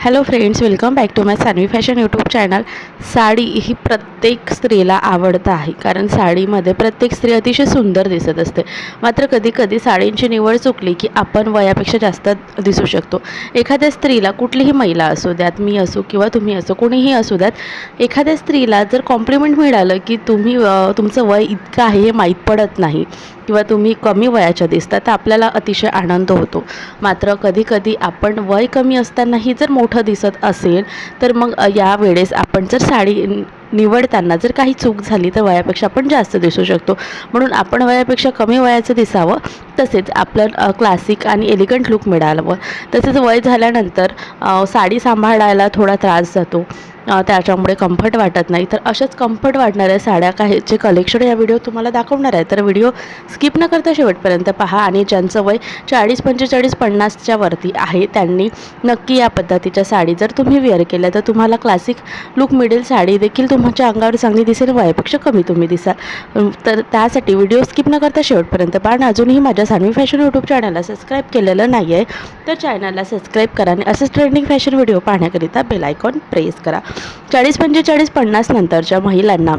Hello friends, welcome back to my Sanvi fashion YouTube channel. Sari ही प्रत्येक स्त्रीला आवडत आहे, कारण साडीमध्ये प्रत्येक स्त्री अतिशय सुंदर दिसत असते। मात्र कधी कधी साडींची निवड चुकली की आपण वयापेक्षा जास्त दिसू शकतो। एखाद्या स्त्रीला, कुठलीही महिला असू द्यात, मी असो किंवा तुम्ही असो, कोणीही असू द्यात, एखाद्या स्त्रीला जर कॉम्प्लिमेंट मिळालं की तुमचं वय इतकं आहे हे माहीत पडत नाही किंवा तुम्ही कमी वयाच्या दिसता, तर आपल्याला अतिशय आनंद होतो। मात्र कधी कधी आपण वय कमी असतानाही जर मोठं दिसत असेल तर मग या वेळेस आपण जर साडी निवडताना जर काही चूक झाली तर वयापेक्षा आपण जास्त दिसू शकतो। म्हणून आपण वयापेक्षा कमी वयाचं दिसावं, तसेच आपलं क्लासिक आणि एलिगंट लुक मिळावं। तसेच वय झाल्यानंतर साडी सांभाळायला थोडा त्रास जातो, त्याच्यामुळे कम्फर्ट वाटत नाही। तर अशाच कम्फर्ट वाटणाऱ्या साड्या काहीचे कलेक्शन या व्हिडिओ तुम्हाला दाखवणार आहे, तर व्हिडिओ स्किप न करता शेवटपर्यंत पहा। आणि ज्यांचं वय 40, 45, 50च्या वरती आहे त्यांनी नक्की या पद्धतीच्या साडी जर तुम्ही वेअर केल्या तर तुम्हाला क्लासिक लुक मिळेल। साडी देखील तुमच्या अंगावर चांगली दिसेल, वयापेक्षा कमी तुम्ही दिसाल। तर त्यासाठी व्हिडिओ स्किप न करता शेवटपर्यंत पहा। आणि अजूनही माझ्या सान्वी फॅशन यूट्यूब चॅनलला सबस्क्राईब केलेलं नाही आहे तर चॅनलला सबस्क्राईब करा आणि असेच ट्रेंडिंग फॅशन व्हिडिओ पाहण्याकरिता बेल आयकॉन प्रेस करा। 40, 45, 50 नंतरच्या महिलांना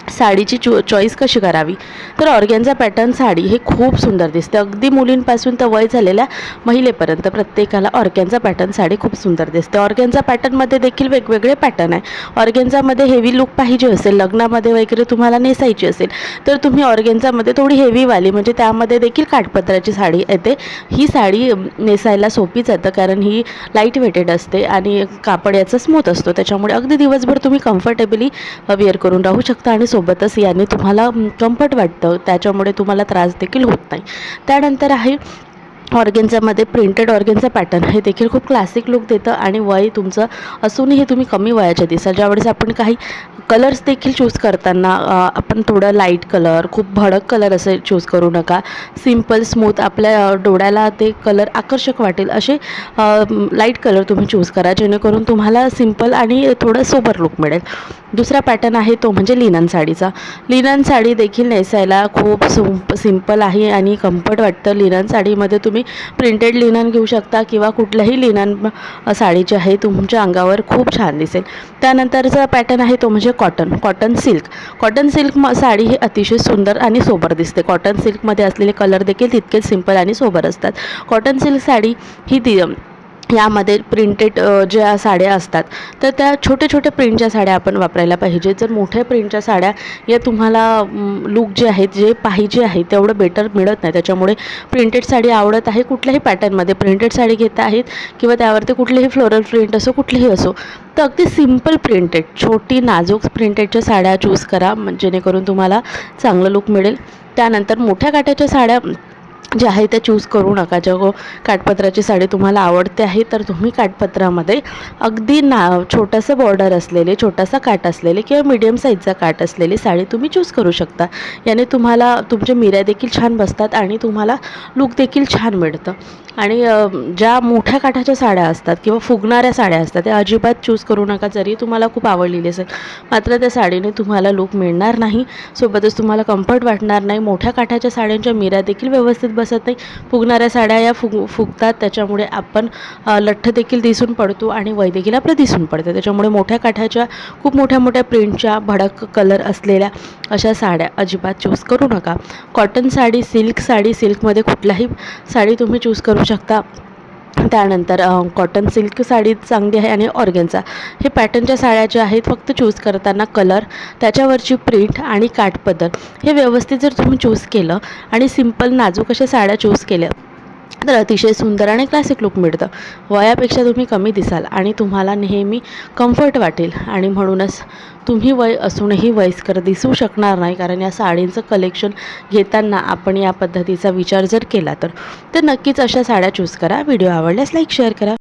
साडीची चॉईस कशी करावी, तर ऑर्गेन्झा पॅटर्न साडी हे खूप सुंदर दिसते। अगदी मुलींपासून तर वय झालेल्या महिलेपर्यंत प्रत्येकाला ऑर्गेन्झा पॅटर्न साडी खूप सुंदर दिसते। ऑर्गेन्झा पॅटर्नमध्ये देखील वेगवेगळे पॅटर्न आहे। ऑर्गेन्झामध्ये हेवी लुक पाहिजे असेल, लग्नामध्ये वगैरे तुम्हाला नेसायची असेल तर तुम्ही ऑर्गेन्झामध्ये थोडी हेवीवाली, म्हणजे त्यामध्ये देखील काठपदराची साडी येते। ही साडी नेसायला सोपी जातं, कारण ही लाईट वेटेड असते आणि कापड याचा स्मूथ असतो, त्याच्यामुळे अगदी दिवसभर तुम्ही कम्फर्टेबली वेअर करून राहू शकता आणि सोबतच याने तुम्हाला कम्फर्ट वाटतं, त्याच्यामुळे तुम्हाला त्रास देखील होत नाही। त्यानंतर आहे ऑर्गेन्झामध्ये प्रिंटेड ऑर्गेन्झा पॅटर्न, हे देखील खूप क्लासिक लुक देतं आणि वय तुमचं असूनही तुम्ही कमी वयाच्या दिसाल। ज्यावेळेस आपण काही कलर्स देखील चूज करताना आपण थोडं लाईट कलर, खूप भडक कलर असे चूज करू नका। सिंपल स्मूथ, आपल्या डोळ्याला ते कलर आकर्षक वाटेल असे लाईट कलर तुम्ही चूज करा, जेणेकरून तुम्हाला सिंपल आणि थोडं सोबर लुक मिळेल। दुसरा पॅटर्न आहे तो म्हणजे लिनन साडीचा। लिनन साडी देखील नेसायला खूप सिंपल आहे आणि कम्फर्ट वाटतं। लिनन साडीमध्ये तुम्ही प्रिंटेड लिनन घेऊ शकता किंवा कुठल्याही लिनन साडी जी आहे तुमच्या अंगावर खूप छान दिसेल। त्यानंतरचा पॅटर्न आहे तो म्हणजे cotton silk. Cotton silk sari ही अतिशय सुंदर आणि सोबर दिसते। कॉटन सिल्कमध्ये असलेले कलर देखील तितकेच सिंपल आणि सोबर असतात। कॉटन सिल्क साडी ही यामध्ये प्रिंटेड ज्या साड्या असतात तर त्या छोटे छोटे प्रिंटच्या साड्या आपण वापरायला पाहिजे। जर मोठ्या प्रिंटच्या साड्या या तुम्हाला लुक जे आहेत, जे पाहिजे आहे तेवढं बेटर मिळत नाही, त्याच्यामुळे प्रिंटेड साडी आवडत आहे। कुठल्याही पॅटर्नमध्ये प्रिंटेड साडी घेत आहेत किंवा त्यावरती कुठलेही फ्लोरल प्रिंट असो, कुठलीही असो, तर अगदी सिंपल प्रिंटेड, छोटी नाजूक प्रिंटेडच्या साड्या चूज करा, जेणेकरून तुम्हाला चांगलं लुक मिळेल। त्यानंतर मोठ्या काठाच्या साड्या ज्या आहे त्या चूज करू नका। जेव्हा काठपदराची साडी तुम्हाला आवडते आहे तर तुम्ही काठपदरामध्ये अगदी छोटंसं बॉर्डर असलेले, छोटासा काठ असलेले किंवा मीडियम साईजचा काठ असलेली साडी तुम्ही चूज करू शकता। याने तुम्हाला तुमच्या मिऱ्या देखील छान बसतात आणि तुम्हाला लुक देखील छान मिळतं। आणि ज्या मोठ्या काठाच्या साड्या असतात किंवा फुगणाऱ्या साड्या असतात त्या अजिबात चूज करू नका, जरी तुम्हाला खूप आवडलेली असेल, मात्र त्या साडीने तुम्हाला लुक मिळणार नाही, सोबतच तुम्हाला कम्फर्ट वाटणार नाही। मोठ्या काठाच्या साड्यांच्या मिऱ्या देखील व्यवस्थित बसत नाही। फुगणाऱ्या साड्या या फुगतात, त्याच्यामुळे आपण लठ्ठ देखील दिसून पडतो आणि वय देखील आपलं दिसून पडतं। त्याच्यामुळे मोठ्या काठाच्या, खूप मोठ्या प्रिंटच्या, भडक कलर असलेल्या अशा साड्या अजिबात चूज करू नका। कॉटन साडी, सिल्क साडी, सिल्कमध्ये कुठलाही साडी तुम्ही चूज करू शकता। त्यानंतर कॉटन सिल्क साडी चांगली आहे आणि ऑर्गेन्झा हे पॅटर्नच्या साड्या ज्या आहेत, फक्त चूज करताना कलर, त्याच्यावरची प्रिंट आणि काठपदर हे व्यवस्थित जर तुम्ही चूज केलं आणि सिंपल नाजूक अशा साड्या चूज केल्या तर अतिशय सुंदर आणि क्लासिक लुक मिळतं। वयापेक्षा तुम्ही कमी दिसाल आणि तुम्हाला नेहमी कम्फर्ट वाटेल आणि म्हणूनच तुम्ही वय असूनही वयस्कर दिसू शकणार नाही, कारण या साडींचं कलेक्शन घेताना आपण या पद्धतीचा विचार जर केला तर नक्कीच अशा साड्या चूज करा। व्हिडिओ आवडल्यास लाईक शेअर करा।